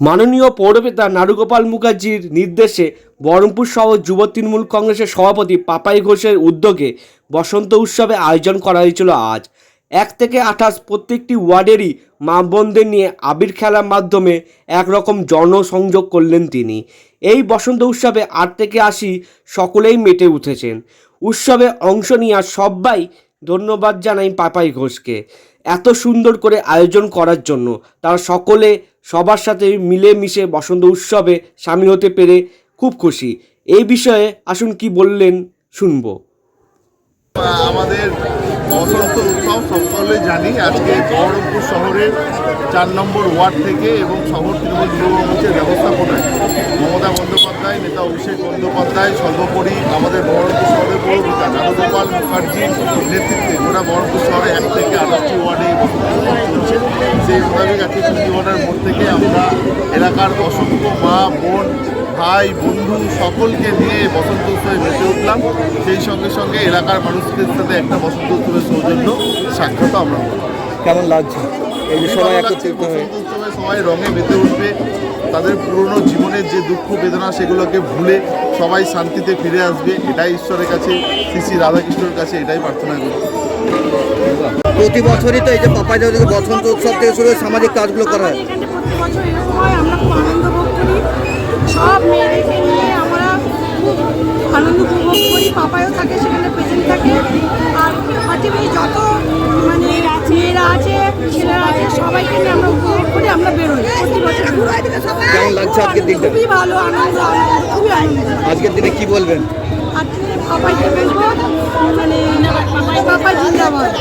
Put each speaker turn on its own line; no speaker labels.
মাননীয় পৌরপিতা নারুগোপাল মুখার্জির নির্দেশে বহরমপুর শহর যুব তৃণমূল কংগ্রেসের সভাপতি পাপাই ঘোষের উদ্যোগে বসন্ত উৎসবে আয়োজন করা হয়েছিল। আজ 1 থেকে 28 প্রত্যেকটি ওয়ার্ডেরই মা বোনদের নিয়ে আবির খেলার মাধ্যমে একরকম জনসংযোগ করলেন তিনি। এই বসন্ত উৎসবে 8 থেকে 80 সকলেই মেতে উঠেছেন। উৎসবে অংশ নিয়ে সবাই ধন্যবাদ জানাই পাপাই ঘোষকে এত সুন্দর করে আয়োজন করার জন্য। তারা সকলে সবার সাথে মিলেমিশে বসন্ত উৎসবে সামিল হতে পেরে খুব খুশি। এই বিষয়ে আসুন কি বললেন শুনবো।
আমাদের বসন্ত উৎসব সকলে জানি আজকে বহরমপুর শহরের 4 নম্বর ওয়ার্ড থেকে এবং শহর তৃণমূল যুব কংগ্রেসের ব্যবস্থাপনায় মমতা বন্দ্যোপাধ্যায়, নেতা অভিষেক বন্দ্যোপাধ্যায়, সর্বোপরি আমাদের বহরমপুর শহরের পৌরপিতা নারুগোপাল মুখার্জির নেতৃত্বে গোটা বহরমপুর শহরে 1 থেকে 28টি ওয়ার্ডে চলছে। সেই মোতাবেক আজকে চুক্তিওয়াটার মোড় থেকে আমরা এলাকার অসংখ্য মা বোন ভাই বন্ধু সকলকে নিয়ে বসন্ত উৎসবে মেতে উঠলাম। সেই সঙ্গে সঙ্গে এলাকার মানুষদের সাথে একটা বসন্ত উৎসবের সৌজন্য সাক্ষাৎ আমরা
কেমন লাগছে এই যে সবাই একত্রিত হয়ে
বসন্ত উৎসবে সবাই রঙে মেতে উঠবে, তাদের পুরনো জীবনের যে দুঃখ বেদনা সেগুলোকে ভুলে সবাই শান্তিতে ফিরে আসবে, এটাই ঈশ্বরের কাছে শ্রী শ্রী রাধাকৃষ্ণের কাছে এটাই প্রার্থনা করি।
প্রতি বছরই তো এই যে পাপাইদের বসন্ত উৎসব থেকে শুরু সামাজিক কাজগুলো করা হয়।
প্রতি বছর এরকম হয়, আমরা খুব আনন্দ ভোগ করি, সব মেয়েদেরকে নিয়ে আমরা খুব আনন্দ উপভোগ করি। পাপাইও থাকে, সেখানে প্রেজেন্ট থাকে, আর আশেপাশে যত মানে মেয়েরা আছে ছেলেরা আছে সবাইকে নিয়ে আমরা উপভোগ করি, আমরা বেরোই প্রতি বছর।
কেমন লাগছে আজকের দিনটা?
খুবই ভালো, আনন্দ, খুবই আনন্দ।
আজকের দিনে কি বলবেন?
আজকে পাপাইকে বলবো মানে পাপাই জিন্দাবাদ।